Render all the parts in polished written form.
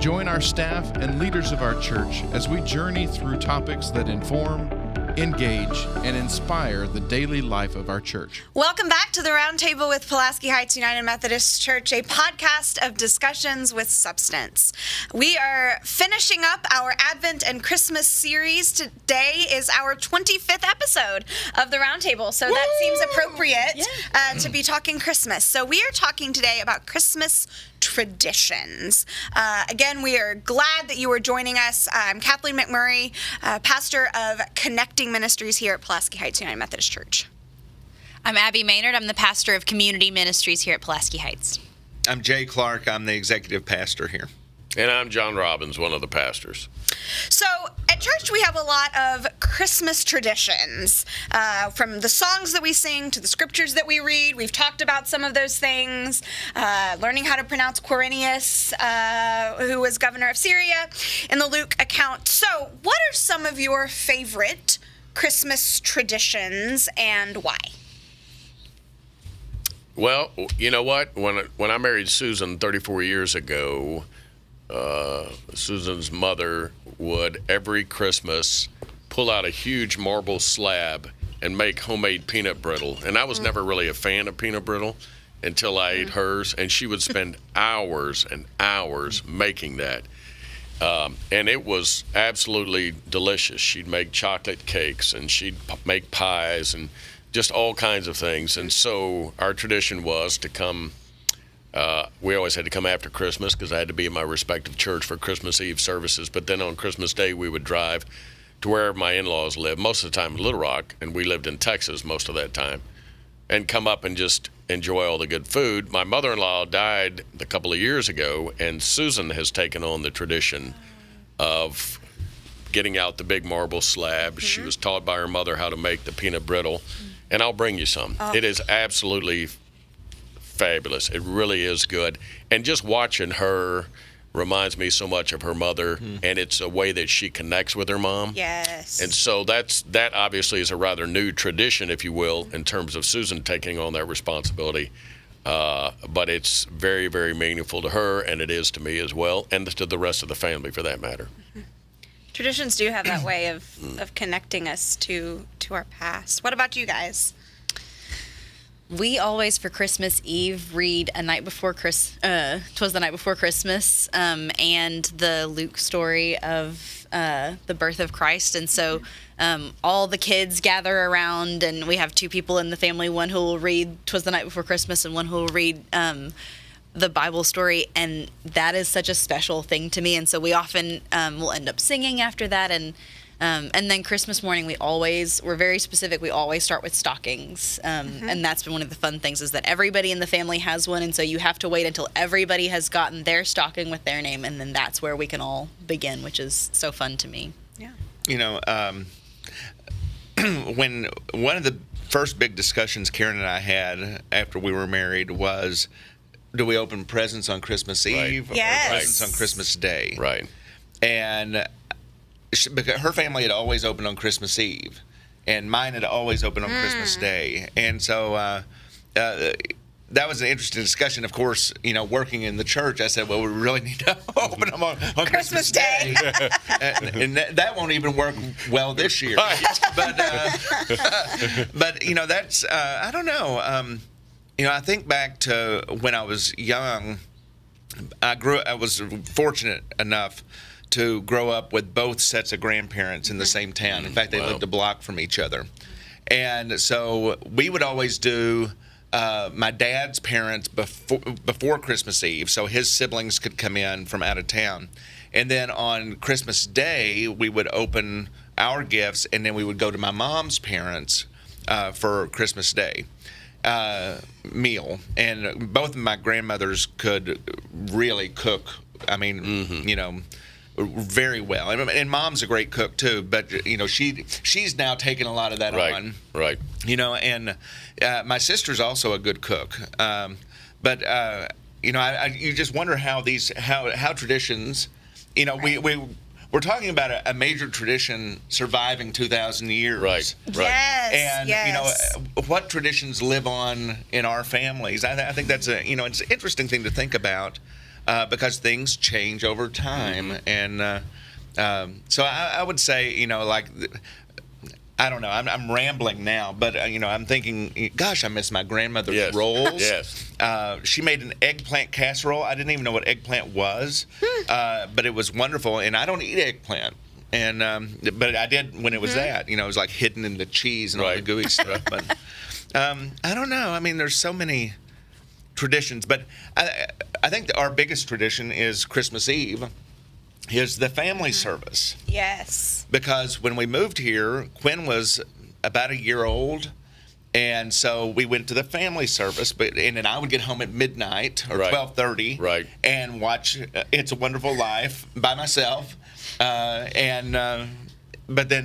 Join our staff and leaders of our church as we journey through topics that inform, engage, and inspire the daily life of our church. Welcome back to the Roundtable with Pulaski Heights United Methodist Church, a podcast of discussions with substance. We are finishing up our Advent and Christmas series. Today is our 25th episode of the Roundtable, so that seems appropriate to be talking Christmas. So we are talking today about Christmas traditions. Again, we are glad that you are joining us. I'm Kathleen McMurray, pastor of Connecting Ministries here at Pulaski Heights United Methodist Church. I'm Abbey Maynard. I'm the pastor of Community Ministries here at Pulaski Heights. I'm Jay Clark. I'm the executive pastor here. And I'm John Robbins, one of the pastors. So at church, we have a lot of Christmas traditions, from the songs that we sing to the scriptures that we read. We've talked about some of those things, learning how to pronounce Quirinius, who was governor of Syria, in the Luke account. So what are some of your favorite Christmas traditions and why? Well, you know what? When I married Susan 34 years ago, Susan's mother would every Christmas pull out a huge marble slab and make homemade peanut brittle. And I was never really a fan of peanut brittle until I ate hers. And she would spend hours and hours making that. And it was absolutely delicious. She'd make chocolate cakes and she'd make pies and just all kinds of things. And so our tradition was to come. We always had to come after Christmas because I had to be in my respective church for Christmas Eve services. But then on Christmas Day, we would drive to wherever my in-laws lived, most of the time in Little Rock, and we lived in Texas most of that time, and come up and just enjoy all the good food. My mother-in-law died a couple of years ago, and Susan has taken on the tradition of getting out the big marble slab. She was taught by her mother how to make the peanut brittle, and I'll bring you some. It is absolutely fabulous. It really is good. And just watching her reminds me so much of her mother, and it's a way that she connects with her mom. Yes. And so that obviously is a rather new tradition, if you will, in terms of Susan taking on that responsibility. But it's very, very meaningful to her, and it is to me as well, and to the rest of the family for that matter. Traditions do have that way of connecting us to our past. What about you guys? We always, for Christmas Eve, read "Twas the Night Before Christmas," and the Luke story of the birth of Christ. And so all the kids gather around, and we have two people in the family, one who will read "Twas the Night Before Christmas" and one who will read the Bible story, and that is such a special thing to me. And so we often will end up singing after that, and then Christmas morning, we're very specific. We always start with stockings. And that's been one of the fun things, is that everybody in the family has one. And so you have to wait until everybody has gotten their stocking with their name. And then that's where we can all begin, which is so fun to me. Yeah. You know, when one of the first big discussions Karen and I had after we were married was, do we open presents on Christmas Eve or presents on Christmas Day? Right. And because her family had always opened on Christmas Eve, and mine had always opened on Christmas Day, and so that was an interesting discussion. Of course, you know, working in the church, I said, well, we really need to open them on Christmas Day, and that won't even work well this year. But you know, that's I don't know. You know, I think back to when I was young. I was fortunate enough to grow up with both sets of grandparents in the same town. In fact, they lived a block from each other. And so we would always do my dad's parents before Christmas Eve, so his siblings could come in from out of town. And then on Christmas Day, we would open our gifts, and then we would go to my mom's parents for Christmas Day meal. And both of my grandmothers could really cook. I mean, you know, very well. And Mom's a great cook too, but you know, she's now taken a lot of that on. Right. You know, and my sister's also a good cook. But you know, you just wonder how traditions, you know, we're talking about a major tradition surviving 2,000 years. Right. Yes. And you know, what traditions live on in our families. I think that's it's an interesting thing to think about. because things change over time. And so I would say, like, I don't know. I'm rambling now, but I'm thinking, gosh, I miss my grandmother's rolls. Yes. She made an eggplant casserole. I didn't even know what eggplant was, but it was wonderful. And I don't eat eggplant, and but I did when it was that. It was like hidden in the cheese and all the gooey stuff. But I don't know. I mean, there's so many traditions, but I think our biggest tradition is Christmas Eve. Is the family service. Yes. Because when we moved here, Quinn was about a year old, and so we went to the family service. And then I would get home at midnight or 12:30, and watch It's a Wonderful Life by myself. But then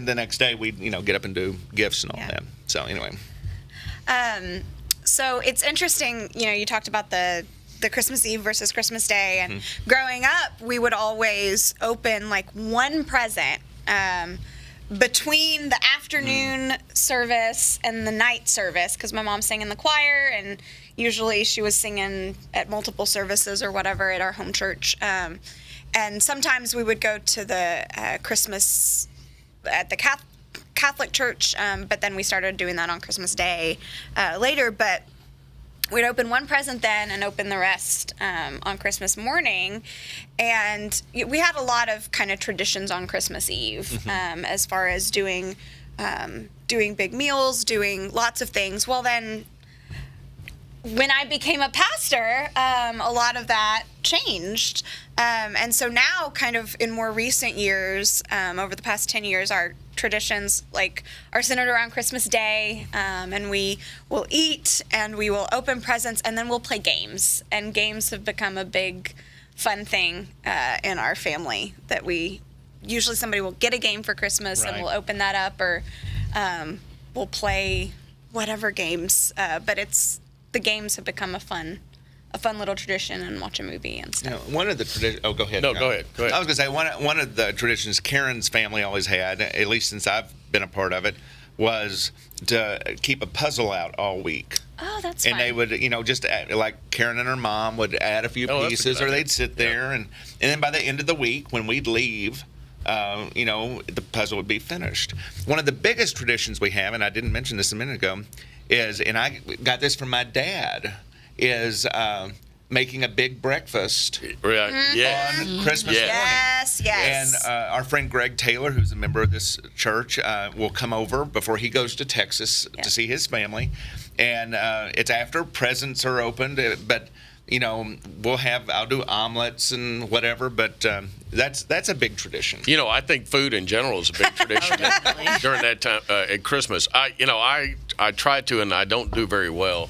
the next day we'd get up and do gifts and all that. So anyway. So it's interesting. You talked about the Christmas Eve versus Christmas Day. And growing up, we would always open like one present between the afternoon service and the night service, because my mom sang in the choir, and usually she was singing at multiple services or whatever at our home church. And sometimes we would go to the Christmas at the Catholic church, but then we started doing that on Christmas Day later. But we'd open one present then and open the rest on Christmas morning. And we had a lot of kind of traditions on Christmas Eve as far as doing big meals, doing lots of things. Well, then when I became a pastor, a lot of that changed. And so now, kind of in more recent years, over the past 10 years, our traditions are centered around Christmas Day, and we will eat and we will open presents, and then we'll play games. And games have become a big fun thing in our family, that we usually somebody will get a game for Christmas and we'll open that up, or we'll play whatever games. But the games have become a fun little tradition, and watch a movie and stuff. One of the traditions. Oh, go ahead. No, go ahead. I was going to say one of the traditions Karen's family always had, at least since I've been a part of it, was to keep a puzzle out all week. Oh, that's fun. And they would, just like Karen and her mom would add a few pieces, or they'd sit there, and then by the end of the week, when we'd leave, the puzzle would be finished. One of the biggest traditions we have, and I didn't mention this a minute ago, is, and I got this from my dad, is making a big breakfast on Christmas morning. Yes. And our friend Greg Taylor, who's a member of this church, will come over before he goes to Texas to see his family. And it's after presents are opened, but I'll do omelets and whatever, but that's a big tradition. I think food in general is a big tradition during that time at Christmas. I try to, and I don't do very well.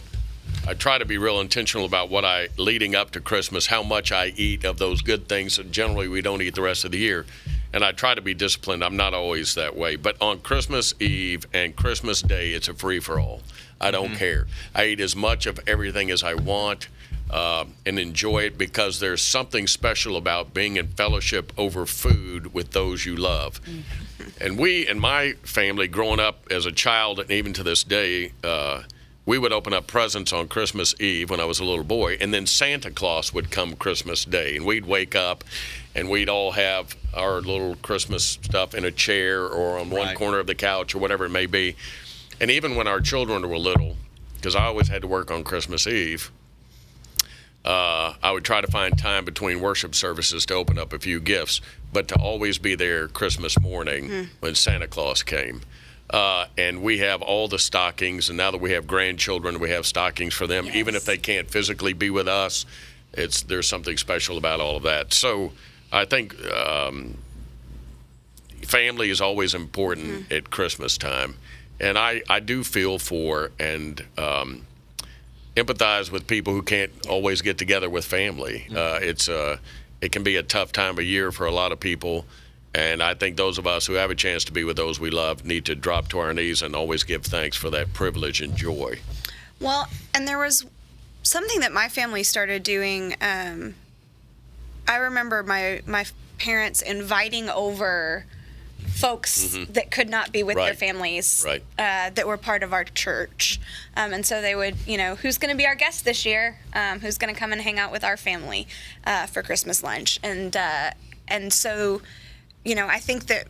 I try to be real intentional about leading up to Christmas, how much I eat of those good things that generally we don't eat the rest of the year. And I try to be disciplined. I'm not always that way. But on Christmas Eve and Christmas Day, it's a free-for-all. I don't care. I eat as much of everything as I want and enjoy it, because there's something special about being in fellowship over food with those you love. And we, in my family, growing up as a child, and even to this day, we would open up presents on Christmas Eve when I was a little boy, and then Santa Claus would come Christmas Day, and we'd wake up and we'd all have our little Christmas stuff in a chair or on one corner of the couch or whatever it may be. And even when our children were little, because I always had to work on Christmas Eve, I would try to find time between worship services to open up a few gifts, but to always be there Christmas morning when Santa Claus came. And we have all the stockings, and now that we have grandchildren, we have stockings for them, even if they can't physically be with us. There's something special about all of that. So I think family is always important at Christmas time. And I do feel for and empathize with people who can't always get together with family. It can be a tough time of year for a lot of people. And I think those of us who have a chance to be with those we love need to drop to our knees and always give thanks for that privilege and joy. Well, and there was something that my family started doing. I remember my parents inviting over folks that could not be with their Right. families Right. that were part of our church. And so they would, who's going to be our guest this year? Who's going to come and hang out with our family for Christmas lunch? And so, I think that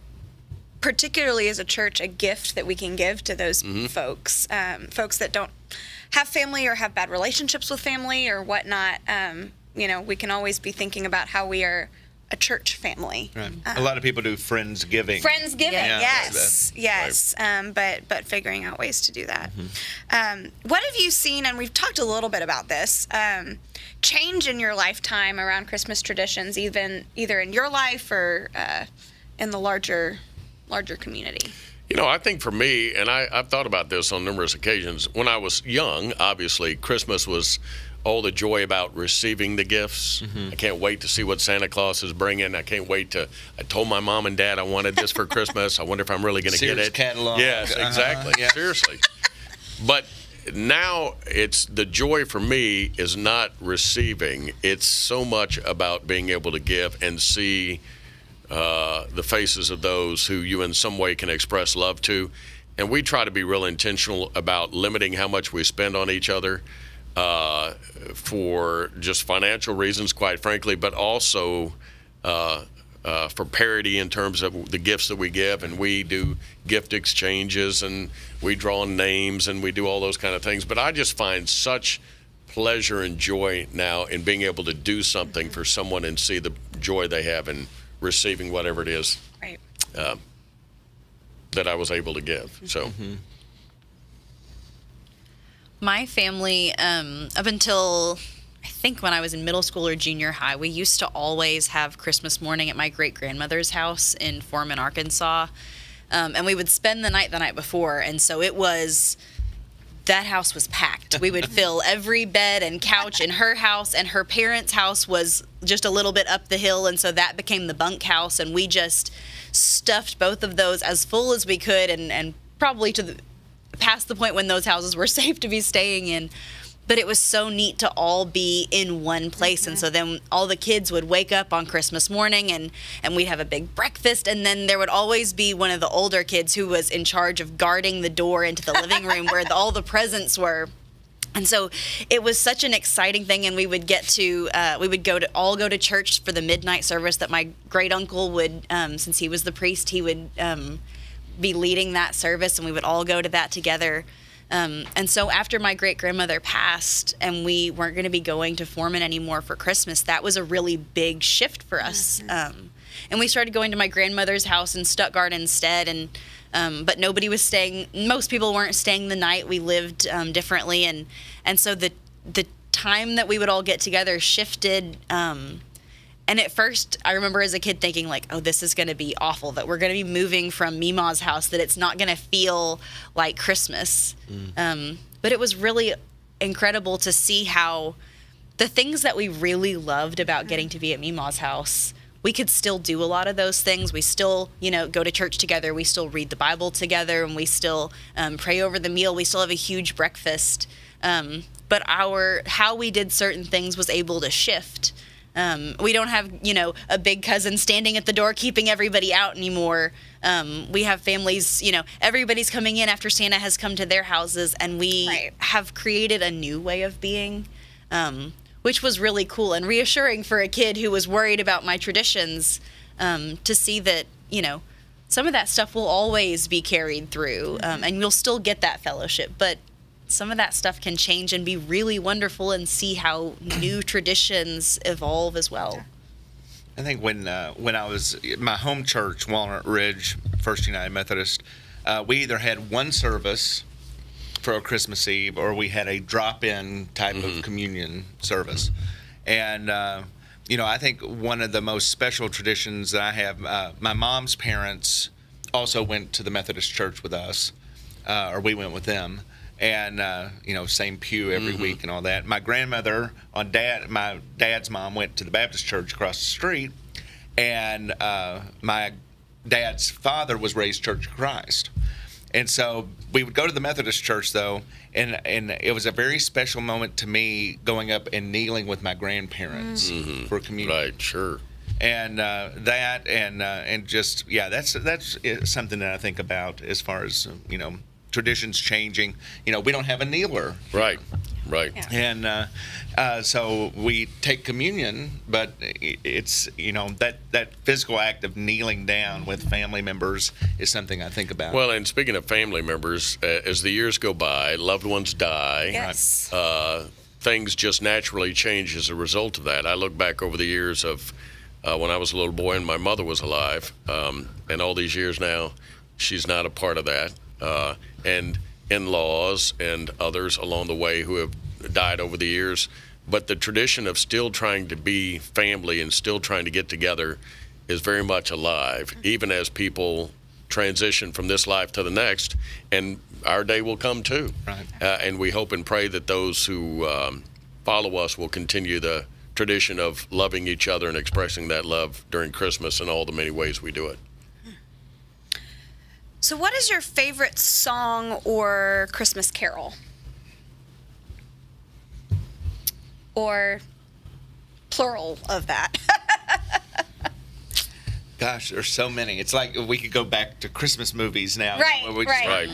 particularly as a church, a gift that we can give to those folks that don't have family or have bad relationships with family or whatnot, we can always be thinking about how we are a church family. Right. A lot of people do Friendsgiving. Friendsgiving, Yeah. yes. But figuring out ways to do that. What have you seen, and we've talked a little bit about this, change in your lifetime around Christmas traditions, either in your life or in the larger community? I think for me, and I've thought about this on numerous occasions, when I was young, obviously, Christmas was all the joy about receiving the gifts. I can't wait to see what Santa Claus is bringing. I told my mom and dad I wanted this for Christmas. I wonder if I'm really going to get Sears it. catalog. Yes, exactly. Yeah. Seriously. But now it's the joy for me is not receiving. It's so much about being able to give and see the faces of those who you in some way can express love to. And we try to be real intentional about limiting how much we spend on each other for just financial reasons, quite frankly, but also for parity in terms of the gifts that we give. And we do gift exchanges and we draw names and we do all those kind of things. But I just find such pleasure and joy now in being able to do something for someone and see the joy they have in receiving whatever it is Right. that I was able to give. So. My family, up until I think when I was in middle school or junior high, we used to always have Christmas morning at my great-grandmother's house in Foreman, Arkansas. And we would spend the night before. And so that house was packed. We would fill every bed and couch in her house, and her parents' house was just a little bit up the hill. And so that became the bunkhouse. And we just stuffed both of those as full as we could, and probably past the point when those houses were safe to be staying in. But it was so neat to all be in one place. And so then all the kids would wake up on Christmas morning and we'd have a big breakfast. And then there would always be one of the older kids who was in charge of guarding the door into the living room where all the presents were. And so it was such an exciting thing. And we would all go to church for the midnight service that my great uncle would, since he was the priest, he would be leading that service, and we would all go to that together. And so after my great-grandmother passed and we weren't going to be going to Foreman anymore for Christmas, that was a really big shift for us. And we started going to my grandmother's house in Stuttgart instead, but nobody was staying. Most people weren't staying the night. We lived differently, and so the time that we would all get together shifted. And at first, I remember as a kid thinking, like, oh, this is going to be awful, that we're going to be moving from Mima's house, that it's not going to feel like Christmas. But it was really incredible to see how the things that we really loved about getting to be at Mima's house, we could still do a lot of those things. We still, go to church together. We still read the Bible together, and we still pray over the meal. We still have a huge breakfast. But how we did certain things was able to shift. We don't have, a big cousin standing at the door keeping everybody out anymore. We have families, everybody's coming in after Santa has come to their houses, and we have created a new way of being, which was really cool and reassuring for a kid who was worried about my traditions, to see that, some of that stuff will always be carried through, and you'll still get that fellowship, but some of that stuff can change and be really wonderful, and see how new traditions evolve as well. I think when I was at my home church, Walnut Ridge First United Methodist, we either had one service for a Christmas Eve or we had a drop-in type of communion service. And, I think one of the most special traditions that I have, my mom's parents also went to the Methodist church with us, or we went with them. And, same pew every week and all that. My grandmother my dad's mom went to the Baptist church across the street. And my dad's father was raised Church of Christ. And so we would go to the Methodist church, though, and it was a very special moment to me going up and kneeling with my grandparents for communion. Right, sure. And that and just that's something that I think about as far as traditions changing. We don't have a kneeler. Right. And so we take communion, but it's that physical act of kneeling down with family members is something I think about. Well, and speaking of family members, as the years go by, loved ones die. Yes. Things just naturally change as a result of that. I look back over the years of when I was a little boy and my mother was alive, and all these years now, she's not a part of that. And in-laws and others along the way who have died over the years. But the tradition of still trying to be family and still trying to get together is very much alive, even as people transition from this life to the next. And our day will come too. Right. And we hope and pray that those who follow us will continue the tradition of loving each other and expressing that love during Christmas in all the many ways we do it. So what is your favorite song or Christmas carol? Or plural of that? Gosh, there's so many. It's like we could go back to Christmas movies now. Right, where we just- Right.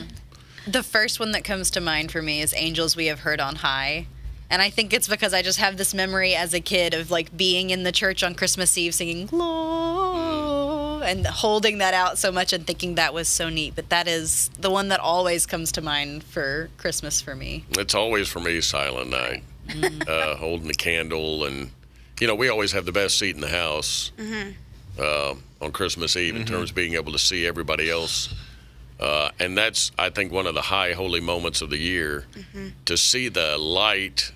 The first one that comes to mind for me is Angels We Have Heard on High. And I think it's because I just have this memory as a kid of like being in the church on Christmas Eve singing "Love" and holding that out so much and thinking that was so neat. But that is the one that always comes to mind for Christmas for me. It's always for me Silent Night, holding the candle, and we always have the best seat in the house on Christmas Eve in terms of being able to see everybody else. And that's, I think, one of the high holy moments of the year, to see the light,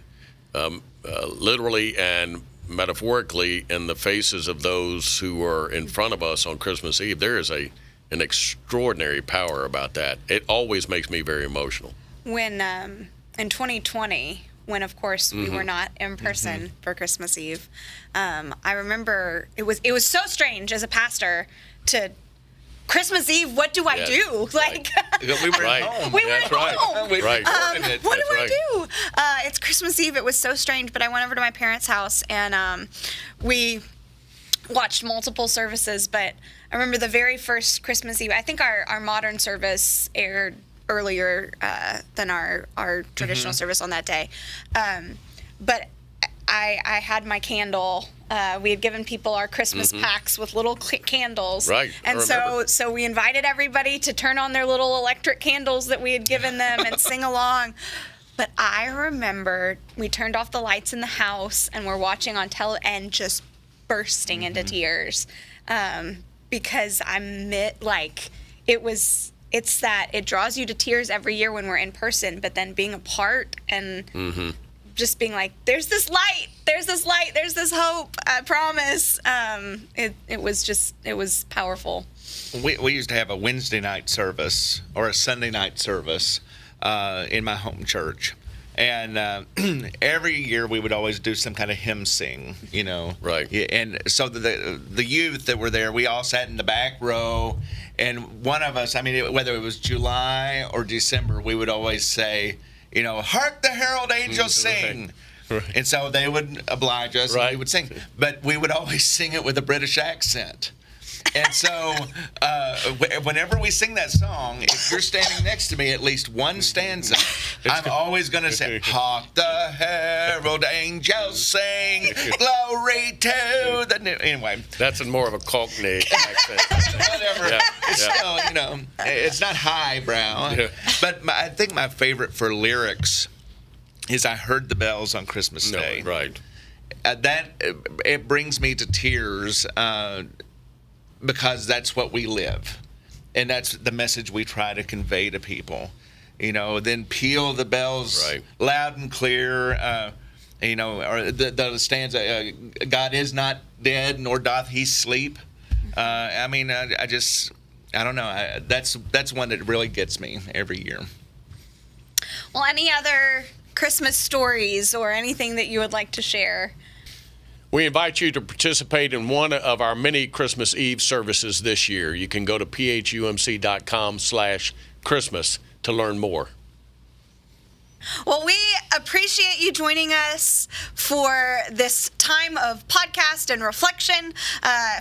literally and metaphorically, in the faces of those who are in front of us on Christmas Eve. There is an extraordinary power about that. It always makes me very emotional. When in 2020, when of course we were not in person for Christmas Eve, I remember it was so strange as a pastor to Christmas Eve. What do I do? Like We were Right. at home. we were That's at right. home. Right. What do That's I do? It's Christmas Eve. It was so strange, but I went over to my parents' house and we watched multiple services. But I remember the very first Christmas Eve. I think our modern service aired earlier than our traditional service on that day. But I had my candle. We had given people our Christmas packs with little candles. Right, I And remember. so we invited everybody to turn on their little electric candles that we had given them and sing along. But I remember we turned off the lights in the house and we're watching on and just bursting into tears because it draws you to tears every year when we're in person, but then being apart and just being like, there's this light, there's this hope, I promise. It was powerful. We used to have a Wednesday night service or a Sunday night service in my home church. And every year we would always do some kind of hymn sing, Right. Yeah, and so the youth that were there, we all sat in the back row. And one of us, whether it was July or December, we would always say, hark the herald angels sing. Right. And so they would oblige us and Right. we would sing. But we would always sing it with a British accent. And so whenever we sing that song, if you're standing next to me, at least one stanza, I'm always going to say, hark the herald angels sing, glory to the new. Anyway. That's in more of a Cockney accent. Whatever. Yeah, It's yeah. still, it's not highbrow. Yeah. But I think my favorite for lyrics is I Heard the Bells on Christmas No, Day. right. It brings me to tears because that's what we live. And that's the message we try to convey to people. Then peal the bells Right. loud and clear. Or the stanza, God is not dead, nor doth he sleep. I don't know. That's one that really gets me every year. Well, any other Christmas stories or anything that you would like to share? We invite you to participate in one of our many Christmas Eve services this year. You can go to phumc.com/Christmas to learn more. Well, we appreciate you joining us for this time of podcast and reflection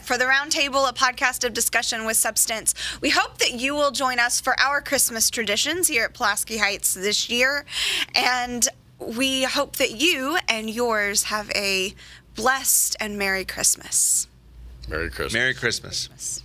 for the Roundtable, a podcast of discussion with substance. We hope that you will join us for our Christmas traditions here at Pulaski Heights this year, and we hope that you and yours have a blessed and Merry Christmas. Merry Christmas. Merry Christmas.